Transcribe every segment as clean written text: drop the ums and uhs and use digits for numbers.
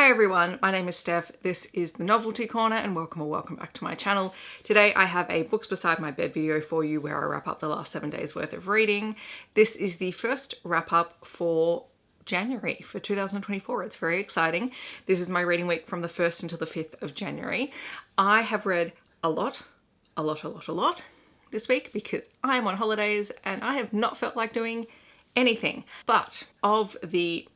Hi everyone, my name is Steph. This is the Novelty Corner and welcome back to my channel. Today I have a Books Beside My Bed video for you where I wrap up the last 7 days worth of reading. This is the first wrap up for January for 2024. It's very exciting. This is my reading week from the 1st until the 5th of January. I have read a lot this week because I am on holidays and I have not felt like doing anything. But of the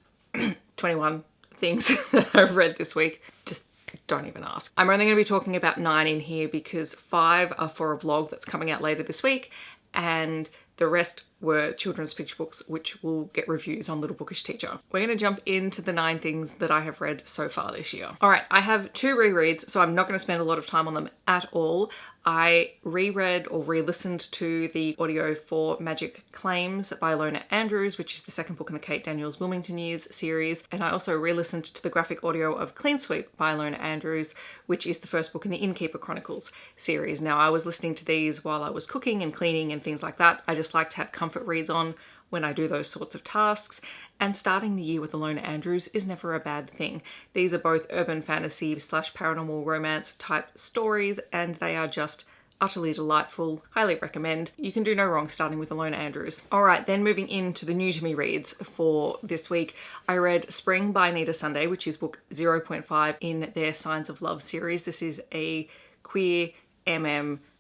21 things that I've read this week, just don't even ask. I'm only going to be talking about 9 in here because 5 are for a vlog that's coming out later this week and the rest were children's picture books which will get reviews on Little Bookish Teacher. We're going to jump into the 9 things that I have read so far this year. Alright, I have 2 rereads, so I'm not going to spend a lot of time on them at all. I reread or re-listened to the audio for Magic Claims by Ilona Andrews, which is the second book in the Kate Daniels Wilmington Years series. And I also re-listened to the graphic audio of Clean Sweep by Ilona Andrews, which is the first book in the Innkeeper Chronicles series. Now, I was listening to these while I was cooking and cleaning and things like that. I just like to have comfort reads on when I do those sorts of tasks, and starting the year with Ilona Andrews is never a bad thing. These are both urban fantasy / paranormal romance type stories and they are just utterly delightful. Highly recommend. You can do no wrong starting with Ilona Andrews. Alright, then moving into the new to me reads for this week, I read Spring by Anyta Sunday, which is book 0.5 in their Signs of Love series. This is a queer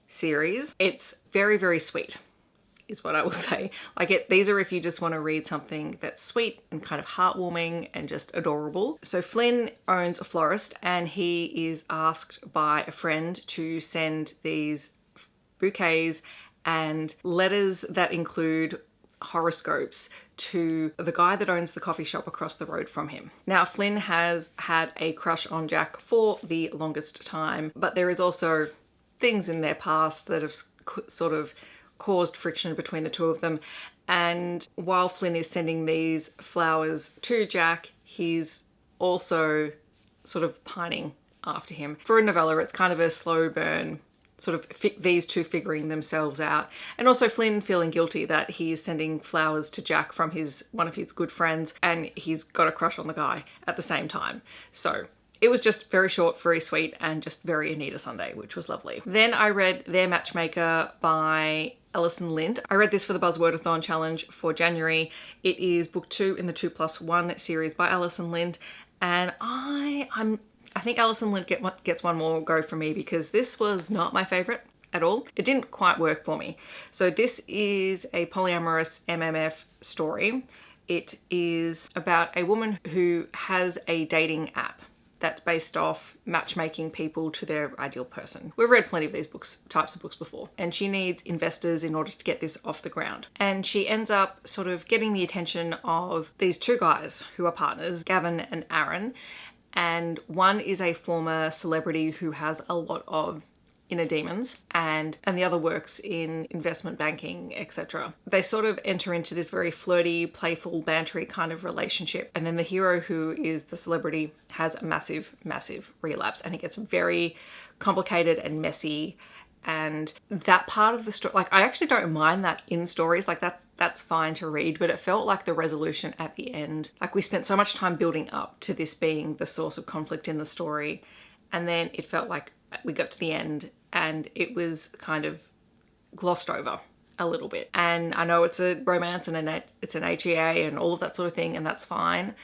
series. It's very, very sweet, is what I will say. These are if you just want to read something that's sweet and kind of heartwarming and just adorable. So Flynn owns a florist and he is asked by a friend to send these bouquets and letters that include horoscopes to the guy that owns the coffee shop across the road from him. Now, Flynn has had a crush on Jack for the longest time, but there is also things in their past that have sort of caused friction between the two of them. And while Flynn is sending these flowers to Jack, he's also sort of pining after him. For a novella, it's kind of a slow burn, sort of these two figuring themselves out. And also Flynn feeling guilty that he is sending flowers to Jack from one of his good friends and he's got a crush on the guy at the same time. So it was just very short, very sweet, and just very Anyta Sunday, which was lovely. Then I read Their Matchmaker by Allyson Lindt. I read this for the Buzzwordathon challenge for January. It is book 2 in the 2+1 series by Allyson Lindt, and I think Allyson Lindt gets one more go from me because this was not my favorite at all. It didn't quite work for me. So this is a polyamorous MMF story. It is about a woman who has a dating app that's based off matchmaking people to their ideal person. We've read plenty of these types of books before, and she needs investors in order to get this off the ground. And she ends up sort of getting the attention of these 2 guys who are partners, Gavin and Aaron, and one is a former celebrity who has a lot of inner demons, and the other works in investment banking, etc. They sort of enter into this very flirty, playful, bantery kind of relationship, and then the hero, who is the celebrity, has a massive relapse, and it gets very complicated and messy. And that part of the story, I actually don't mind that in stories, that's fine to read, but it felt like the resolution at the end, we spent so much time building up to this being the source of conflict in the story, and then it felt like we got to the end and it was kind of glossed over a little bit. And I know it's a romance and it's an HEA and all of that sort of thing, and that's fine,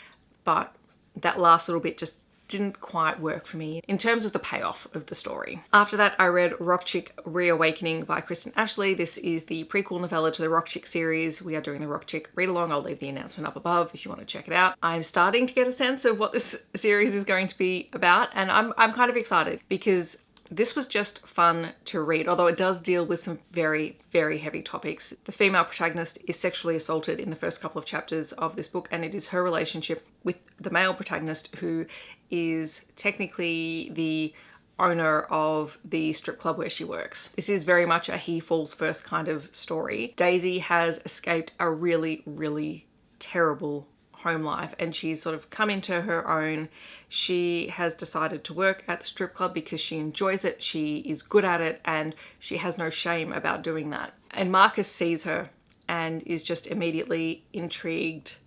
but that last little bit just didn't quite work for me in terms of the payoff of the story. After that, I read Rock Chick Reawakening by Kristen Ashley. This is the prequel novella to the Rock Chick series. We are doing the Rock Chick read along. I'll leave the announcement up above if you want to check it out. I'm starting to get a sense of what this series is going to be about, and I'm kind of excited because this was just fun to read, although it does deal with some very, very heavy topics. The female protagonist is sexually assaulted in the first couple of chapters of this book, and it is her relationship with the male protagonist, who is technically the owner of the strip club where she works. This is very much a he falls first kind of story. Daisy has escaped a really, really terrible home life and she's sort of come into her own. She has decided to work at the strip club because she enjoys it, she is good at it, and she has no shame about doing that. And Marcus sees her and is just immediately intrigued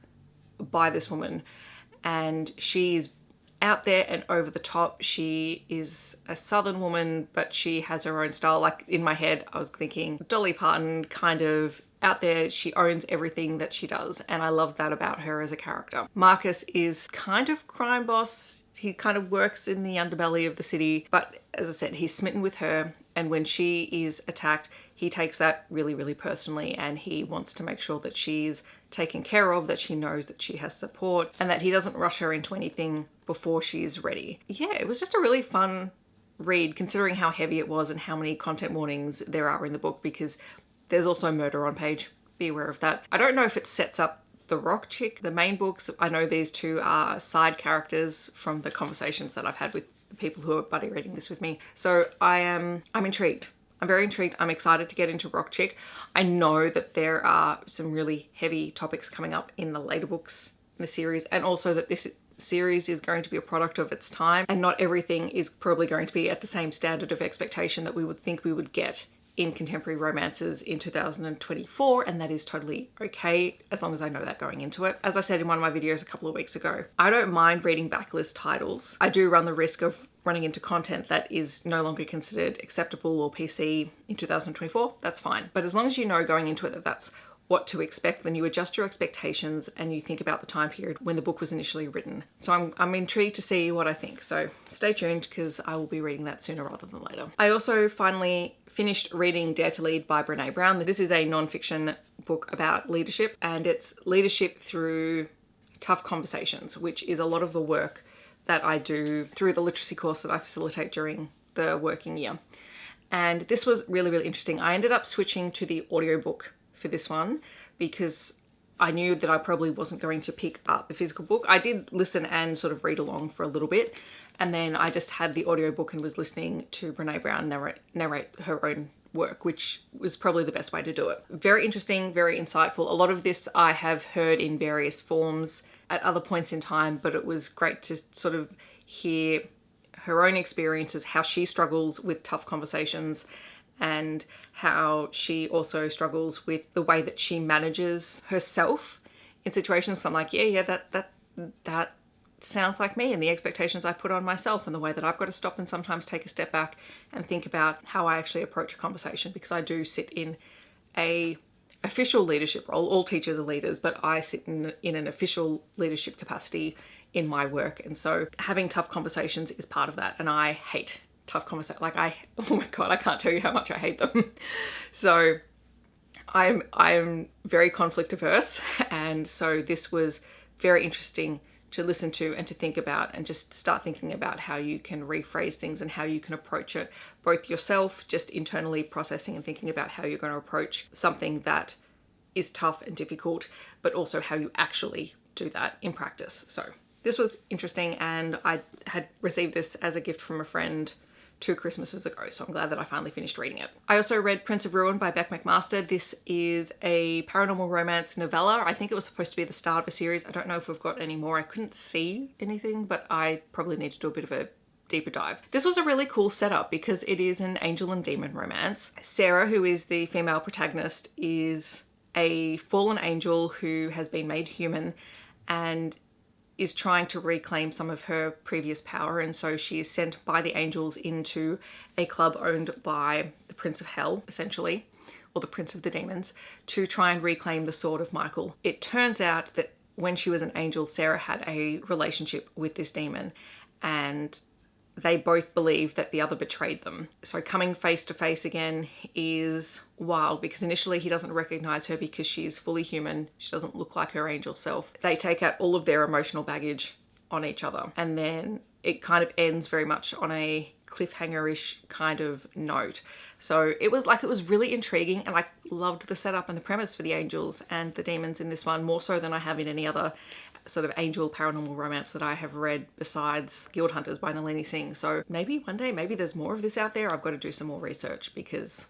by this woman, and she's out there and over the top. She is a Southern woman, but she has her own style. Like in my head, I was thinking Dolly Parton, kind of out there. She owns everything that she does, and I love that about her as a character. Marcus is kind of crime boss. He kind of works in the underbelly of the city, but as I said, he's smitten with her, and when she is attacked, he takes that really, really personally, and he wants to make sure that she's taken care of, that she knows that she has support, and that he doesn't rush her into anything before she's ready. Yeah, it was just a really fun read, considering how heavy it was and how many content warnings there are in the book, because there's also murder on page. Be aware of that. I don't know if it sets up the rock chick, the main books. I know these two are side characters from the conversations that I've had with the people who are buddy reading this with me. So I'm intrigued. I'm very intrigued. I'm excited to get into rock chick. I know that there are some really heavy topics coming up in the later books in the series, and also that this series is going to be a product of its time, and not everything is probably going to be at the same standard of expectation that we would think we would get in contemporary romances in 2024, and that is totally okay as long as I know that going into it. As I said in one of my videos a couple of weeks ago, I don't mind reading backlist titles. I do run the risk of running into content that is no longer considered acceptable or PC in 2024. That's fine. But as long as you know going into it that that's what to expect, then you adjust your expectations and you think about the time period when the book was initially written. So I'm intrigued to see what I think. So stay tuned, because I will be reading that sooner rather than later. I also finally finished reading Dare to Lead by Brene Brown. This is a non-fiction book about leadership, and it's leadership through tough conversations, which is a lot of the work that I do through the literacy course that I facilitate during the working year. And this was really, really interesting. I ended up switching to the audiobook for this one because I knew that I probably wasn't going to pick up the physical book. I did listen and sort of read along for a little bit, and then I just had the audiobook and was listening to Brene Brown narrate her own work, which was probably the best way to do it. Very interesting, very insightful. A lot of this I have heard in various forms at other points in time, but it was great to sort of hear her own experiences, how she struggles with tough conversations, and how she also struggles with the way that she manages herself in situations. So I'm like, yeah, that sounds like me and the expectations I put on myself, and the way that I've got to stop and sometimes take a step back and think about how I actually approach a conversation, because I do sit in a official leadership role. All teachers are leaders, but I sit in an official leadership capacity in my work, and so having tough conversations is part of that, and I hate tough conversations. Like oh my god, I can't tell you how much I hate them. So I'm very conflict averse, and so this was very interesting to listen to and to think about, and just start thinking about how you can rephrase things and how you can approach it, both yourself, just internally processing and thinking about how you're going to approach something that is tough and difficult, but also how you actually do that in practice. So this was interesting, and I had received this as a gift from a friend 2 Christmases ago, so I'm glad that I finally finished reading it. I also read Prince of Ruin by McMaster. This is a paranormal romance novella. I think it was supposed to be the start of a series. I don't know if we've got any more. I couldn't see anything, but I probably need to do a bit of a deeper dive. This was a really cool setup because it is an angel and demon romance. Sarah, who is the female protagonist, is a fallen angel who has been made human and is trying to reclaim some of her previous power, and so she is sent by the angels into a club owned by the Prince of Hell, essentially, or the Prince of the Demons, to try and reclaim the Sword of Michael. It turns out that when she was an angel, Sarah had a relationship with this demon, and they both believe that the other betrayed them. So coming face to face again is wild, because initially he doesn't recognize her because she is fully human. She doesn't look like her angel self. They take out all of their emotional baggage on each other, and then it kind of ends very much on a cliffhanger-ish kind of note. So it was really intriguing, and I loved the setup and the premise for the angels and the demons in this one, more so than I have in any other sort of angel paranormal romance that I have read besides Guild Hunters by Nalini Singh. So maybe one day, maybe there's more of this out there. I've got to do some more research because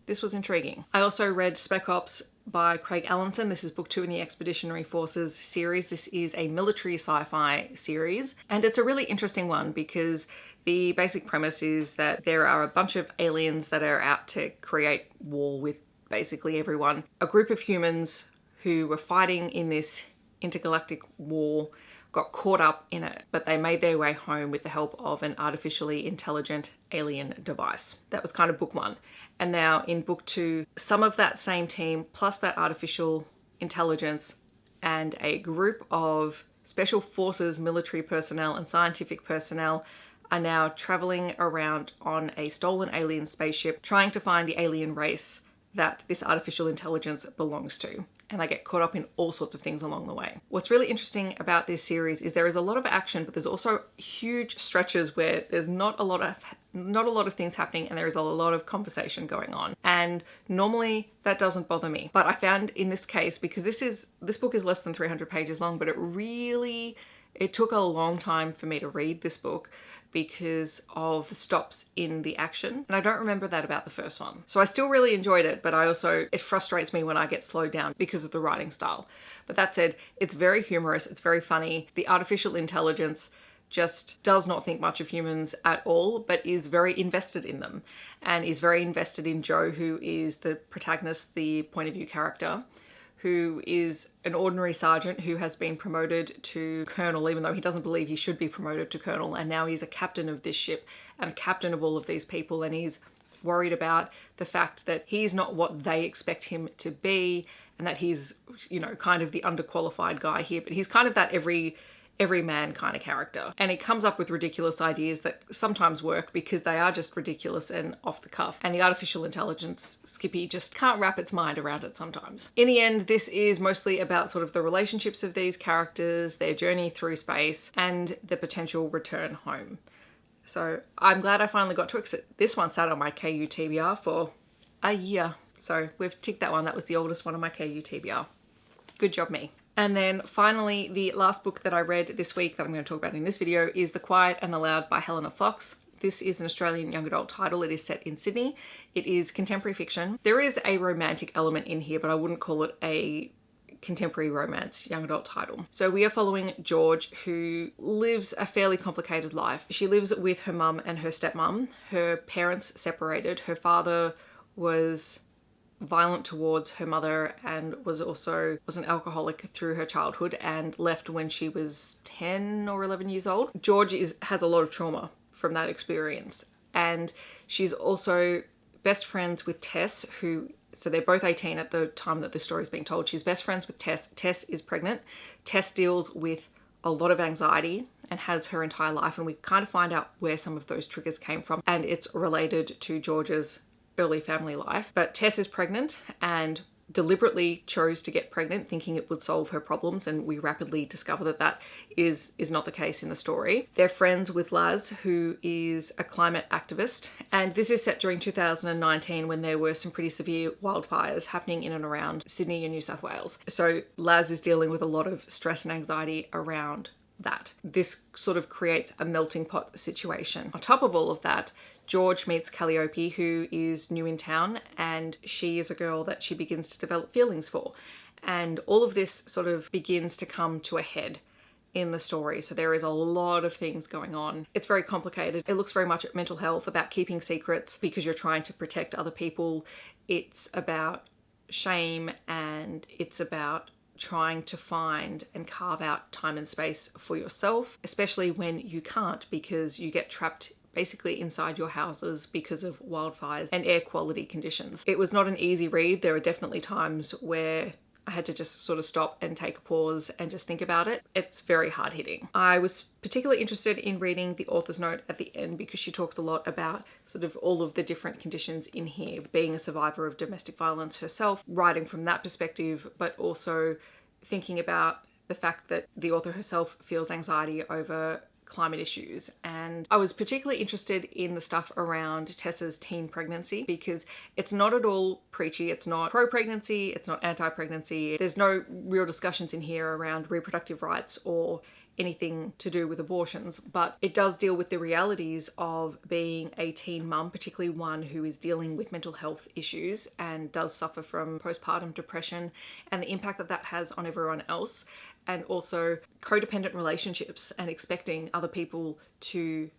this was intriguing. I also read SpecOps by Craig Allanson. This is book 2 in the Expeditionary Forces series. This is a military sci-fi series, and it's a really interesting one because the basic premise is that there are a bunch of aliens that are out to create war with basically everyone. A group of humans who were fighting in this intergalactic war got caught up in it, but they made their way home with the help of an artificially intelligent alien device. That was kind of book 1. And now in book 2, some of that same team, plus that artificial intelligence and a group of special forces, military personnel and scientific personnel are now traveling around on a stolen alien spaceship trying to find the alien race that this artificial intelligence belongs to. And they get caught up in all sorts of things along the way. What's really interesting about this series is there is a lot of action, but there's also huge stretches where there's not a lot of things happening, and there is a lot of conversation going on. And normally that doesn't bother me. But I found in this case, because this book is less than 300 pages long, but it took a long time for me to read this book because of the stops in the action. And I don't remember that about the first one. So I still really enjoyed it, but it frustrates me when I get slowed down because of the writing style. But that said, it's very humorous, it's very funny. The artificial intelligence just does not think much of humans at all, but is very invested in them, and is very invested in Joe, who is the protagonist, the point of view character, who is an ordinary sergeant who has been promoted to colonel, even though he doesn't believe he should be promoted to colonel. And now he's a captain of this ship and a captain of all of these people. And he's worried about the fact that he's not what they expect him to be, and that he's, kind of the underqualified guy here. But he's kind of that everyman kind of character. And he comes up with ridiculous ideas that sometimes work because they are just ridiculous and off the cuff. And the artificial intelligence Skippy just can't wrap its mind around it sometimes. In the end, this is mostly about sort of the relationships of these characters, their journey through space, and the potential return home. So I'm glad I finally got to exit. This one sat on my KU TBR for a year. So we've ticked that one. That was the oldest one on my KU TBR. Good job, me. And then finally, the last book that I read this week that I'm going to talk about in this video is The Quiet and the Loud by Helena Fox. This is an Australian young adult title. It is set in Sydney. It is contemporary fiction. There is a romantic element in here, but I wouldn't call it a contemporary romance young adult title. So we are following George, who lives a fairly complicated life. She lives with her mum and her stepmom. Her parents separated. Her father was violent towards her mother and was an alcoholic through her childhood and left when she was 10 or 11 years old. George has a lot of trauma from that experience, and she's also best friends with Tess, so they're both 18 at the time that this story is being told. She's best friends with Tess. Tess is pregnant. Tess deals with a lot of anxiety and has her entire life, and we kind of find out where some of those triggers came from, and it's related to George's early family life. But Tess is pregnant and deliberately chose to get pregnant thinking it would solve her problems, and we rapidly discover that that is not the case in the story. They're friends with Laz, who is a climate activist, and this is set during 2019 when there were some pretty severe wildfires happening in and around Sydney and New South Wales. So Laz is dealing with a lot of stress and anxiety around that. This sort of creates a melting pot situation. On top of all of that, George meets Calliope, who is new in town, and she is a girl that she begins to develop feelings for. And all of this sort of begins to come to a head in the story. So there is a lot of things going on. It's very complicated. It looks very much at mental health, about keeping secrets because you're trying to protect other people. It's about shame, and it's about trying to find and carve out time and space for yourself, especially when you can't, because you get trapped basically inside your houses because of wildfires and air quality conditions. It was not an easy read. There are definitely times where I had to just sort of stop and take a pause and just think about it. It's very hard hitting. I was particularly interested in reading the author's note at the end because she talks a lot about sort of all of the different conditions in here, being a survivor of domestic violence herself, writing from that perspective, but also thinking about the fact that the author herself feels anxiety over climate issues. And I was particularly interested in the stuff around Tessa's teen pregnancy because it's not at all preachy. It's not pro-pregnancy. It's not anti-pregnancy. There's no real discussions in here around reproductive rights or anything to do with abortions, but it does deal with the realities of being a teen mum, particularly one who is dealing with mental health issues and does suffer from postpartum depression and the impact that that has on everyone else, and also codependent relationships and expecting other people to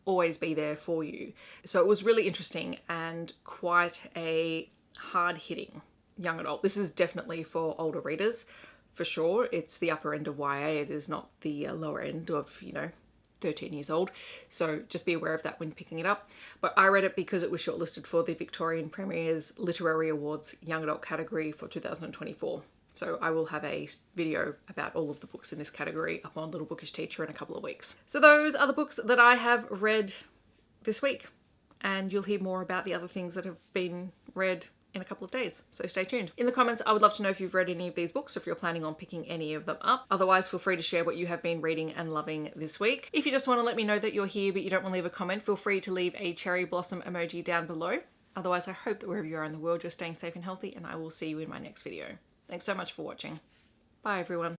always be there for you. So it was really interesting and quite a hard-hitting young adult. This is definitely for older readers. for sure. It's the upper end of YA. It is not the lower end of, 13 years old. So just be aware of that when picking it up. But I read it because it was shortlisted for the Victorian Premier's Literary Awards Young Adult category for 2024. So I will have a video about all of the books in this category up on Little Bookish Teacher in a couple of weeks. So those are the books that I have read this week. And you'll hear more about the other things that have been read in a couple of days, so stay tuned. In the comments, I would love to know if you've read any of these books, or if you're planning on picking any of them up. Otherwise, feel free to share what you have been reading and loving this week. If you just want to let me know that you're here but you don't want to leave a comment, feel free to leave a cherry blossom emoji down below. Otherwise, I hope that wherever you are in the world, you're staying safe and healthy, and I will see you in my next video. Thanks so much for watching. Bye, everyone.